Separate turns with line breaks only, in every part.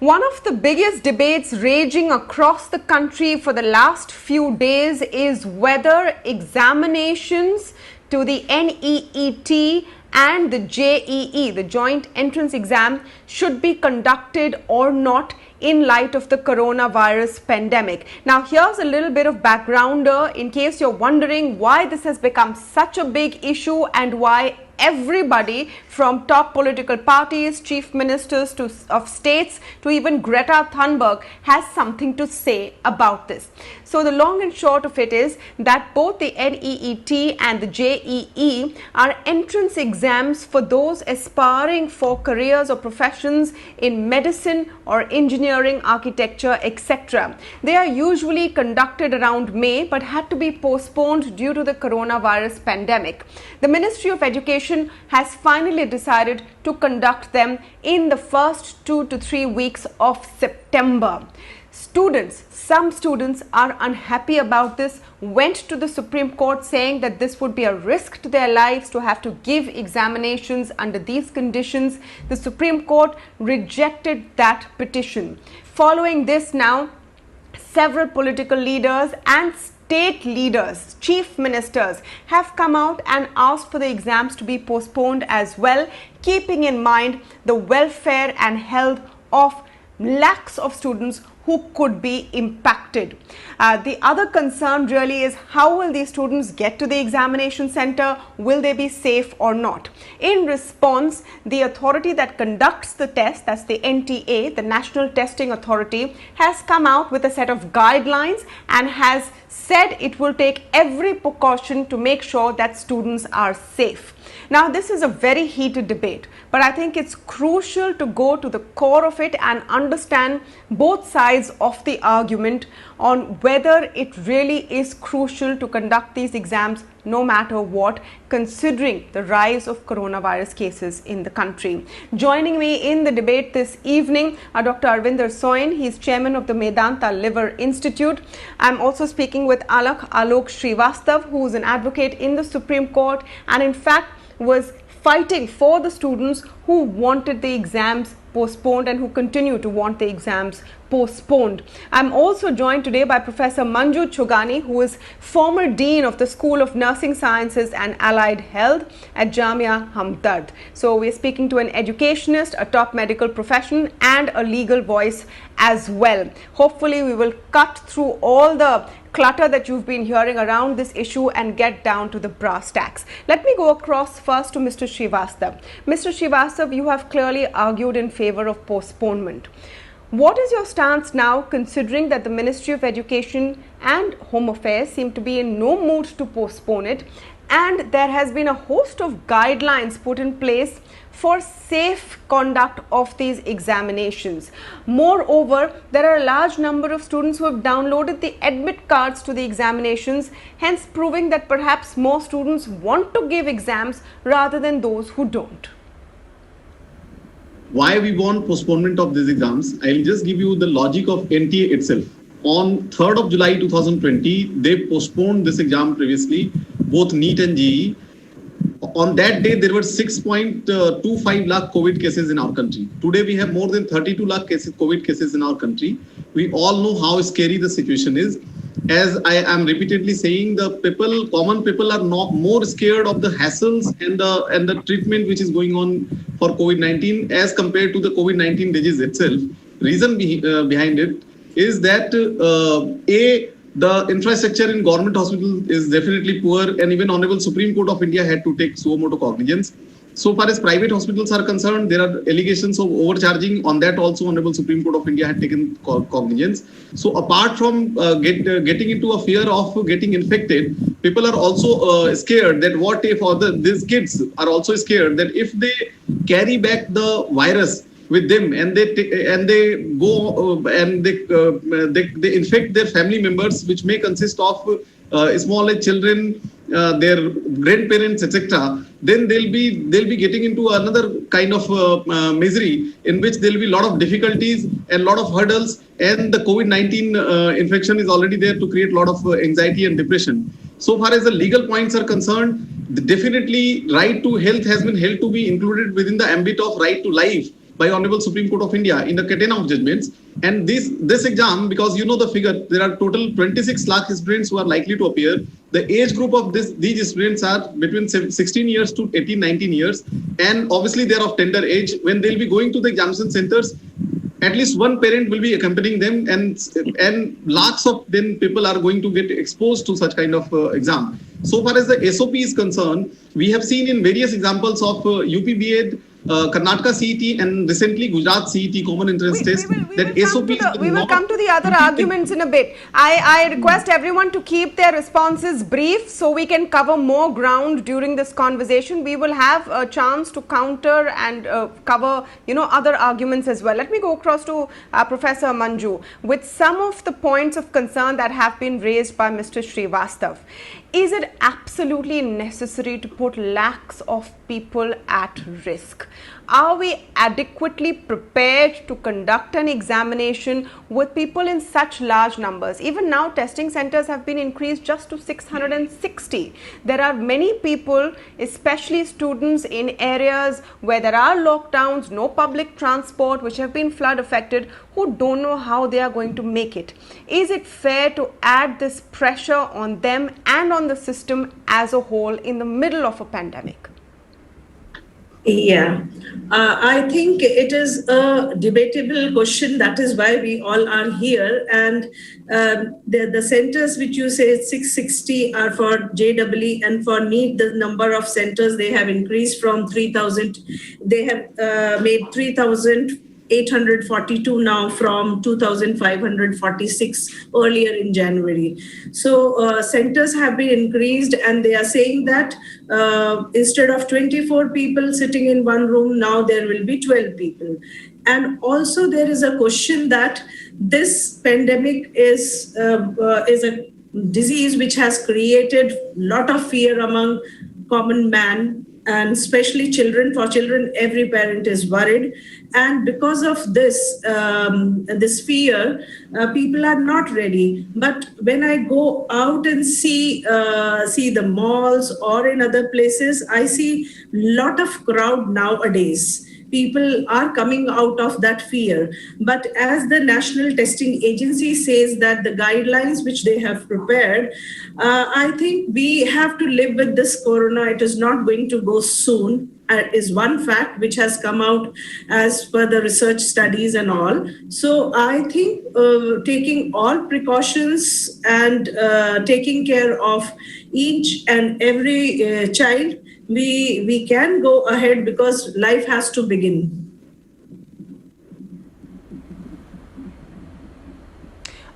One of the biggest debates raging across the country for the last few days is whether examinations to the NEET and the JEE, the Joint Entrance Exam, should be conducted or not in light of the coronavirus pandemic. Now, here's a little bit of background in case you're wondering why this has become such a big issue and why everybody from top political parties, chief ministers of states to even Greta Thunberg has something to say about this. So the long and short of it is that both the NEET and the JEE are entrance exams for those aspiring for careers or professions in medicine or engineering, architecture, etc. They are usually conducted around May but had to be postponed due to the coronavirus pandemic. The Ministry of Education has finally decided to conduct them in the first 2 to 3 weeks of September. Some students are unhappy about this, went to the Supreme Court saying that this would be a risk to their lives to have to give examinations under these conditions. The Supreme Court rejected that petition. Following this now, several political leaders and state leaders, chief ministers have come out and asked for the exams to be postponed as well, keeping in mind the welfare and health of lakhs of students who could be impacted. The other concern really is how will these students get to the examination center? Will they be safe or not? In response, the authority that conducts the test, that's the NTA, the National Testing Authority, has come out with a set of guidelines and has said it will take every precaution to make sure that students are safe. Now, this is a very heated debate, but I think it's crucial to go to the core of it and understand both sides of the argument on whether it really is crucial to conduct these exams no matter what, considering the rise of coronavirus cases in the country. Joining me in the debate this evening are Dr. Arvinder Soin. He is chairman of the Medanta Liver Institute. I'm also speaking with Alakh, Alok Shrivastava, who is an advocate in the Supreme Court and in fact was fighting for the students who wanted the exams postponed and who continue to want the exams postponed. I'm also joined today by Professor Manju Chhugani, who is former Dean of the School of Nursing Sciences and Allied Health at Jamia Hamdard. So we're speaking to an educationist, a top medical profession and a legal voice as well. Hopefully we will cut through all the clutter that you've been hearing around this issue and get down to the brass tacks. Let me go across first to Mr. Shrivastava. Mr. Shrivastava, you have clearly argued in favor of postponement. What is your stance now, considering that the Ministry of Education and Home Affairs seem to be in no mood to postpone it, and there has been a host of guidelines put in place for safe conduct of these examinations? Moreover, there are a large number of students who have downloaded the admit cards to the examinations, hence proving that perhaps more students want to give exams rather than those who don't.
Why we want postponement of these exams? I'll just give you the logic of NTA itself. On 3rd of July 2020, they postponed this exam previously, both NEET and JEE. On that day, there were 6.25 lakh COVID cases in our country. Today, we have more than 32 lakh COVID cases in our country. We all know how scary the situation is. As I am repeatedly saying, common people are not more scared of the hassles and the treatment which is going on for COVID-19 as compared to the COVID-19 disease itself. Reason behind it is that the infrastructure in government hospitals is definitely poor, and even Honorable Supreme Court of India had to take suo motu cognizance. So far as private hospitals are concerned, there are allegations of overcharging. On that also, Honorable Supreme Court of India had taken cognizance. So apart from getting into a fear of getting infected, people are also scared that what if these kids are also scared that if they carry back the virus with them and they go and they infect their family members, which may consist of small children, their grandparents, etc., then they'll be getting into another kind of misery in which there'll be a lot of difficulties and a lot of hurdles, and the COVID-19 infection is already there to create a lot of anxiety and depression. So far as the legal points are concerned, definitely right to health has been held to be included within the ambit of right to life. by Honorable Supreme Court of India in the catena of judgments. And this exam, because you know the figure, there are total 26 lakh students who are likely to appear. The age group of these students are between 16 years to 18, 19 years. And obviously they are of tender age. When they'll be going to the examination centers, at least one parent will be accompanying them, and lakhs of then people are going to get exposed to such kind of exam. So far as the SOP is concerned, we have seen in various examples of UP Karnataka CET and recently Gujarat CET common entrance test that SOPs
we will come to the other arguments in a bit. I request everyone to keep their responses brief so we can cover more ground during this conversation. We will have a chance to counter and cover other arguments as well. Let me go across to Professor Manju with some of the points of concern that have been raised by Mr. Shrivastava. Is it absolutely necessary to put lakhs of people at risk? Are we adequately prepared to conduct an examination with people in such large numbers? Even now, testing centers have been increased just to 660. There are many people, especially students in areas where there are lockdowns, no public transport, which have been flood affected, who don't know how they are going to make it. Is it fair to add this pressure on them and on the system as a whole in the middle of a pandemic?
Yeah, I think it is a debatable question. That is why we all are here. And the centers which you say 660 are for JEE, and for NEET, the number of centers they have increased from 3,000. They have made 3,842 now from 2,546 earlier in January. So centers have been increased, and they are saying that instead of 24 people sitting in one room, now there will be 12 people. And also there is a question that this pandemic is a disease which has created a lot of fear among common man, and especially children. For children, every parent is worried. And because of this, this fear, people are not ready. But when I go out and see the malls or in other places, I see a lot of crowd nowadays. People are coming out of that fear. But as the National Testing Agency says that the guidelines which they have prepared, I think we have to live with this corona. It is not going to go soon. Is one fact which has come out as per the research studies and all. So I think taking all precautions and taking care of each and every child, we can go ahead because life has to begin.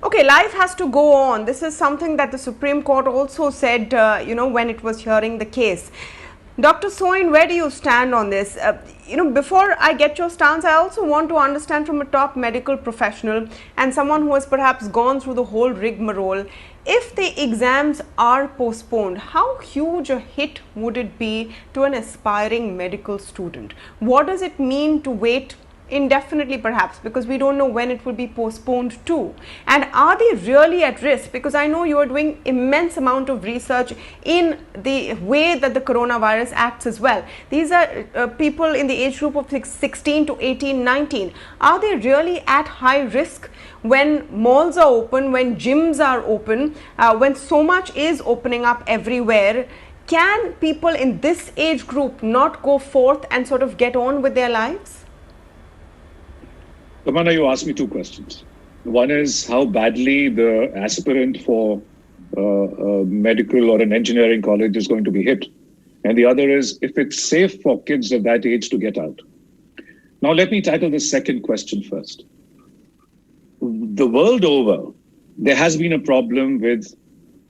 Okay, life has to go on. This is something that the Supreme Court also said, when it was hearing the case. Dr. Soin, where do you stand on this? Before I get your stance, I also want to understand from a top medical professional and someone who has perhaps gone through the whole rigmarole, if the exams are postponed, how huge a hit would it be to an aspiring medical student? What does it mean to wait indefinitely perhaps, because we don't know when it will be postponed to? And are they really at risk? Because I know you are doing immense amount of research in the way that the coronavirus acts as well. These are people in the age group of 16 to 18, 19. Are they really at high risk when malls are open, when gyms are open, when so much is opening up everywhere? Can people in this age group not go forth and sort of get on with their lives?
Tamanna, you asked me two questions. One is how badly the aspirant for a medical or an engineering college is going to be hit. And the other is if it's safe for kids of that age to get out. Now, let me tackle the second question first. The world over, there has been a problem with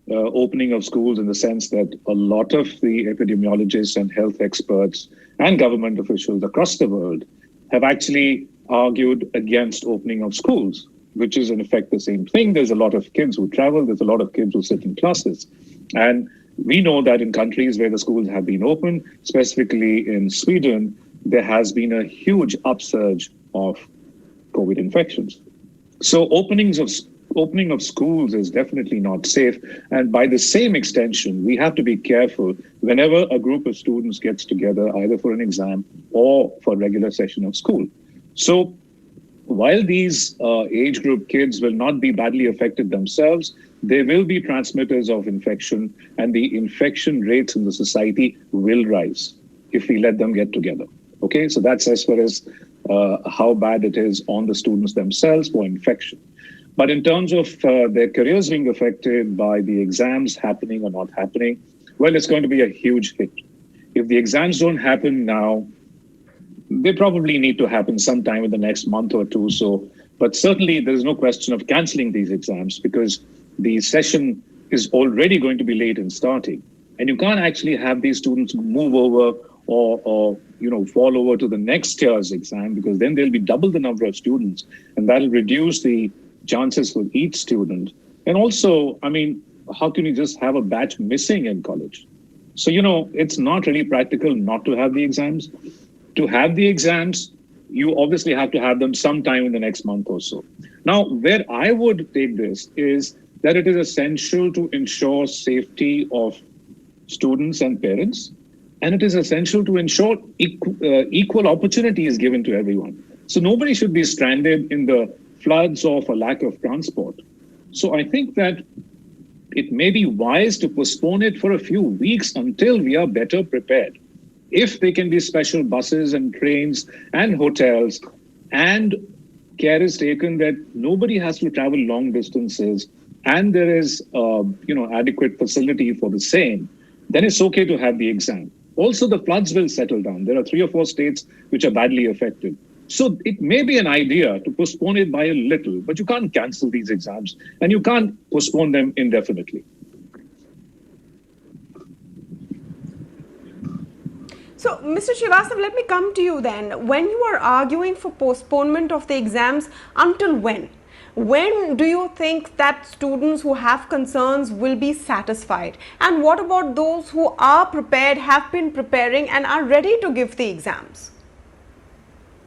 opening of schools in the sense that a lot of the epidemiologists and health experts and government officials across the world have actually argued against opening of schools, which is in effect the same thing. There's a lot of kids who travel, there's a lot of kids who sit in classes. And we know that in countries where the schools have been open, specifically in Sweden, there has been a huge upsurge of COVID infections. So opening of schools is definitely not safe. And by the same extension, we have to be careful whenever a group of students gets together, either for an exam or for a regular session of school. So while these age group kids will not be badly affected themselves, they will be transmitters of infection, and the infection rates in the society will rise if we let them get together. Okay, so that's as far as how bad it is on the students themselves for infection. But in terms of their careers being affected by the exams happening or not happening, well, it's going to be a huge hit. If the exams don't happen now, they probably need to happen sometime in the next month or two. So, but certainly there is no question of cancelling these exams because the session is already going to be late in starting, and you can't actually have these students move over or fall over to the next year's exam, because then there'll be double the number of students, and that'll reduce the chances for each student. And also, I mean, how can you just have a batch missing in college? So, it's not really practical not to have the exams. To have the exams, you obviously have to have them sometime in the next month or so. Now, where I would take this is that it is essential to ensure safety of students and parents, and it is essential to ensure equal opportunity is given to everyone. So nobody should be stranded in the floods or for lack of transport. So I think that it may be wise to postpone it for a few weeks until we are better prepared. If there can be special buses and trains and hotels, and care is taken that nobody has to travel long distances, and there is adequate facility for the same, then it's okay to have the exam. Also, the floods will settle down. There are 3 or 4 states which are badly affected. So it may be an idea to postpone it by a little, but you can't cancel these exams and you can't postpone them indefinitely.
So, Mr. Shrivastava, let me come to you then. When you are arguing for postponement of the exams, until when? When do you think that students who have concerns will be satisfied? And what about those who are prepared, have been preparing and are ready to give the exams?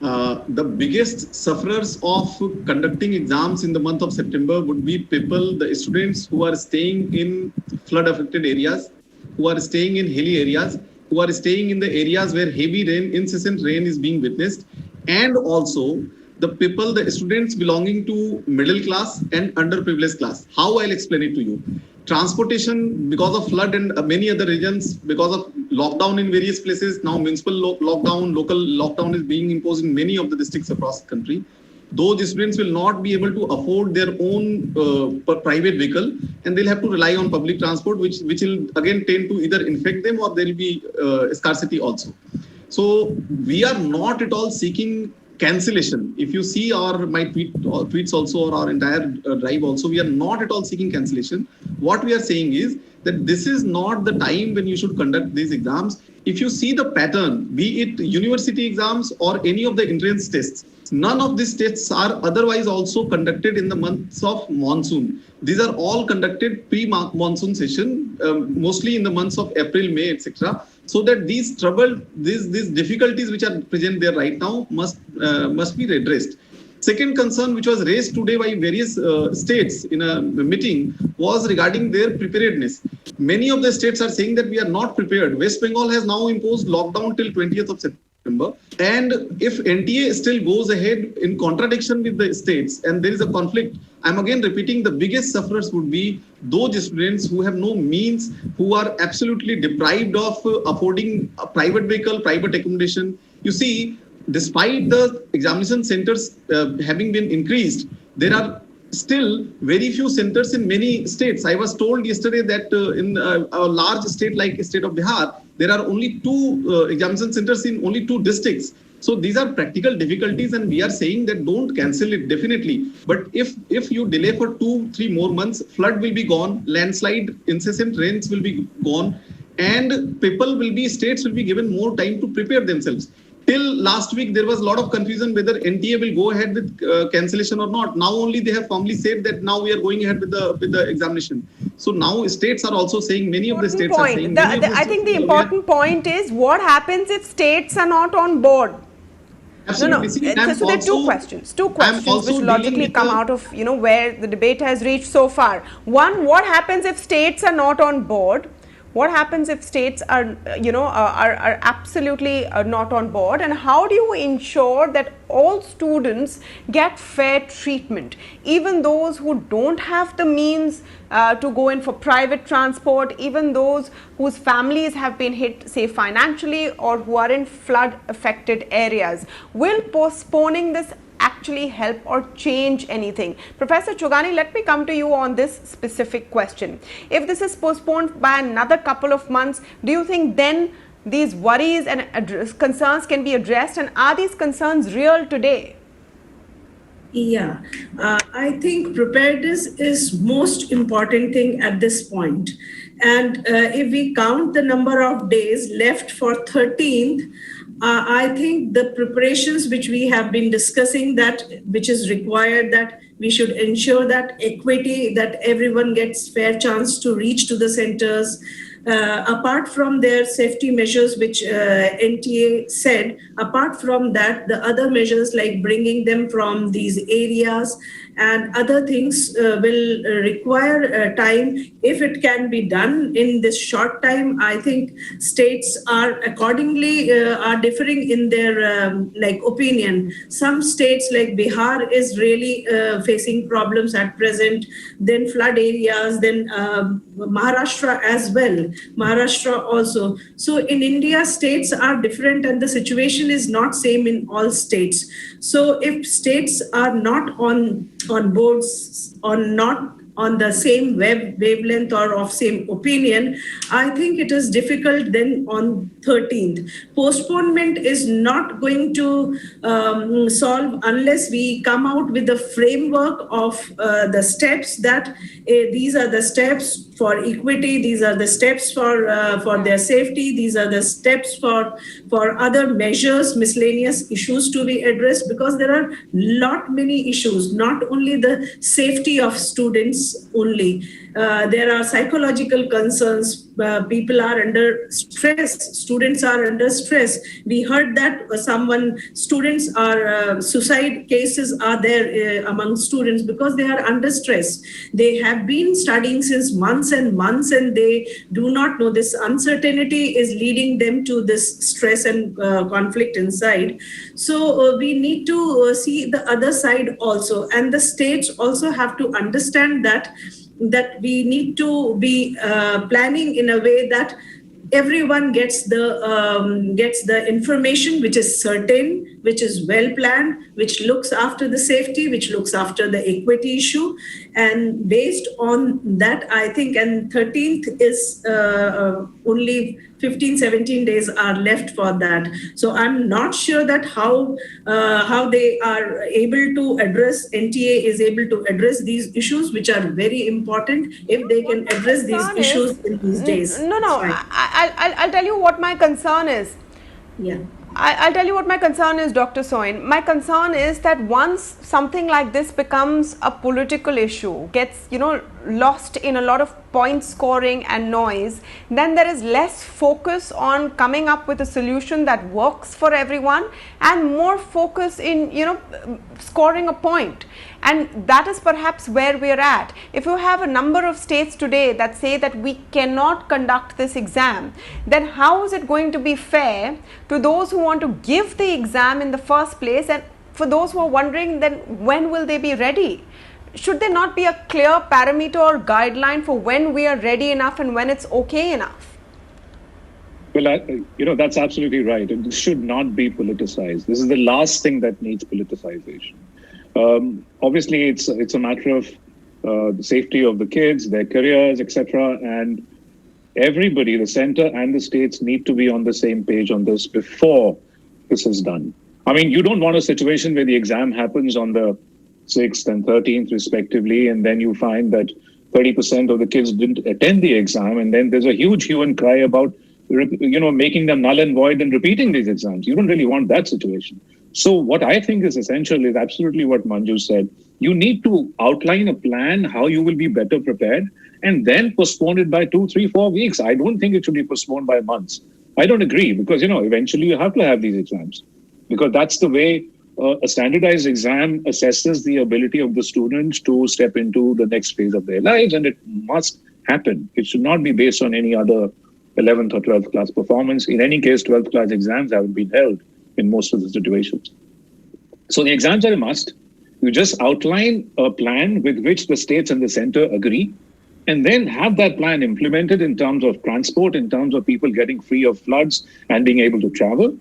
The biggest sufferers of conducting exams in the month of September would be the students who are staying in flood affected areas, who are staying in hilly areas, who are staying in the areas where heavy rain, incessant rain is being witnessed, and also the students belonging to middle class and underprivileged class. How I'll explain it to you. Transportation, because of flood and many other regions, because of lockdown in various places, now municipal lockdown, local lockdown is being imposed in many of the districts across the country. Those students will not be able to afford their own private vehicle, and they'll have to rely on public transport, which will again tend to either infect them or there will be scarcity also. So we are not at all seeking cancellation. If you see my tweets also, or our entire drive also, we are not at all seeking cancellation. What we are saying is that this is not the time when you should conduct these exams. If you see the pattern, be it university exams or any of the entrance tests, none of these tests are otherwise also conducted in the months of monsoon. These are all conducted pre-monsoon session, mostly in the months of April, May, etc. So that these difficulties which are present there right now must be redressed. Second concern which was raised today by various states in a meeting was regarding their preparedness. Many of the states are saying that we are not prepared. West Bengal has now imposed lockdown till 20th of September. And if NTA still goes ahead in contradiction with the states and there is a conflict, I'm again repeating, the biggest sufferers would be those students who have no means, who are absolutely deprived of affording a private vehicle, private accommodation. You see, despite the examination centers having been increased, there are still very few centers in many states. I was told yesterday that in a large state like the state of Bihar, there are only 2 examination centers in only 2 districts. So these are practical difficulties, and we are saying that don't cancel it definitely. But if you delay for 2-3 more months, flood will be gone, landslide, incessant rains will be gone, and states will be given more time to prepare themselves. Till last week, there was a lot of confusion whether NTA will go ahead with cancellation or not. Now only they have formally said that now we are going ahead with the examination. So now states are also saying, many of the states are saying.
I think the important point is what happens if states are not on board.
Absolutely.
So there are two questions which logically come out of where the debate has reached so far. One, what happens if states are not on board? What happens if states are, are absolutely not on board? And how do you ensure that all students get fair treatment, even those who don't have the means to go in for private transport, even those whose families have been hit, say, financially, or who are in flood affected areas? Will postponing this actually help or change anything? Professor Chhugani, let me come to you on this specific question. If this is postponed by another couple of months, do you think then these worries and concerns can be addressed, and are these concerns real today?
Yeah, I think preparedness is most important thing at this point. And if we count the number of days left for 13th, I think the preparations which we have been discussing, that which is required, that we should ensure that equity, that everyone gets fair chance to reach to the centers. Apart from their safety measures, which NTA said, apart from that, the other measures like bringing them from these areas and other things will require time. If it can be done in this short time, I think states are accordingly are differing in their opinion. Some states like Bihar is really facing problems at present, then flood areas, then Maharashtra as well. Maharashtra also. So in India, states are different and the situation is not same in all states. So if states are not on boards, or not on the same wavelength or of same opinion, I think it is difficult then on 13th. Postponement is not going to solve unless we come out with a framework of the steps that these are the steps for equity, these are the steps for their safety, these are the steps for other measures, miscellaneous issues to be addressed, because there are many issues, not only the safety of students only. There are psychological concerns. People are under stress. Students are under stress. We heard that students are suicide cases are there among students because they are under stress. They have been studying since months and months, and they do not know. This uncertainty is leading them to this stress and conflict inside. So we need to see the other side also, and the states also have to understand that we need to be planning in a way that everyone gets the information which is certain, which is well planned, which looks after the safety, which looks after the equity issue. And based on that, I think, and 13th is only 15-17 days are left for that. So I'm not sure that how they are able to address, NTA is able to address these issues, which are very important. If they can address these issues in these days.
No, I'll tell you what my concern is.
Yeah.
I'll tell you what my concern is, Dr. Soin. My concern is that once something like this becomes a political issue, gets, lost in a lot of point scoring and noise, then there is less focus on coming up with a solution that works for everyone, and more focus in, scoring a point. And that is perhaps where we are at. If you have a number of states today that say that we cannot conduct this exam, then how is it going to be fair to those who want to give the exam in the first place, and for those who are wondering then when will they be ready? Should there not be a clear parameter or guideline for when we are ready enough and when it's okay enough?
Well, that's absolutely right. It should not be politicized. This is the last thing that needs politicization. Obviously, it's a matter of the safety of the kids, their careers, etc. And everybody, the center and the states, need to be on the same page on this before this is done. I mean, you don't want a situation where the exam happens on the 6th and 13th respectively, and then you find that 30% of the kids didn't attend the exam, and then there's a huge hue and cry about making them null and void and repeating these exams. You don't really want that situation. So what I think is essential is absolutely what Manju said. You need to outline a plan how you will be better prepared, and then postpone it by 2, 3, 4 weeks. I don't think it should be postponed by months. I don't agree, because eventually you have to have these exams, because that's the way a standardized exam assesses the ability of the students to step into the next phase of their lives, and it must happen. It should not be based on any other 11th or 12th class performance. In any case, 12th class exams haven't been held in most of the situations. So the exams are a must. You just outline a plan with which the states and the center agree, and then have that plan implemented in terms of transport, in terms of people getting free of floods and being able to travel.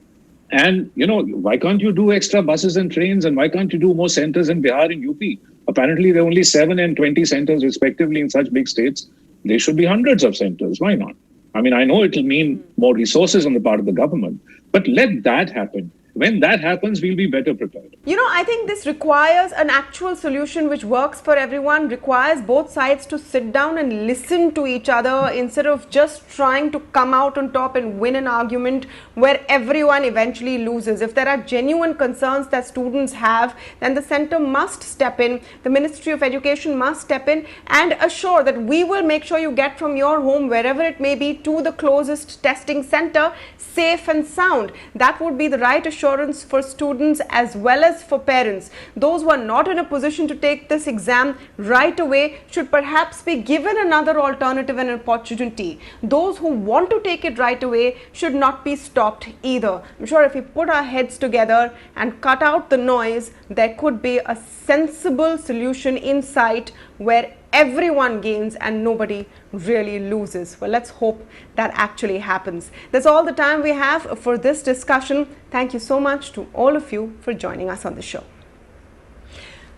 And, why can't you do extra buses and trains, and why can't you do more centers in Bihar and UP? Apparently, there are only 7 and 20 centers respectively in such big states. There should be hundreds of centers. Why not? I mean, I know it'll mean more resources on the part of the government, but let that happen. When that happens, we'll be better prepared.
I think this requires an actual solution which works for everyone, requires both sides to sit down and listen to each other instead of just trying to come out on top and win an argument where everyone eventually loses. If there are genuine concerns that students have, then the center must step in, the Ministry of Education must step in and assure that we will make sure you get from your home, wherever it may be, to the closest testing center safe and sound. That would be the right assurance for students as well as for parents. Those who are not in a position to take this exam right away should perhaps be given another alternative and opportunity. Those who want to take it right away should not be stopped either. I'm sure if we put our heads together and cut out the noise, there could be a sensible solution in sight where everyone gains and nobody really loses. Well, let's hope that actually happens. That's all the time we have for this discussion. Thank you so much to all of you for joining us on the show.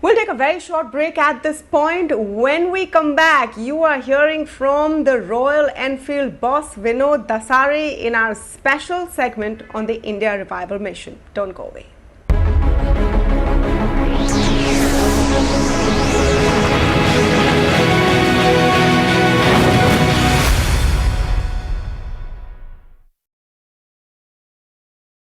We'll take a very short break at this point. When we come back, you are hearing from the Royal Enfield boss Vinod Dasari in our special segment on the India Revival Mission. Don't go away.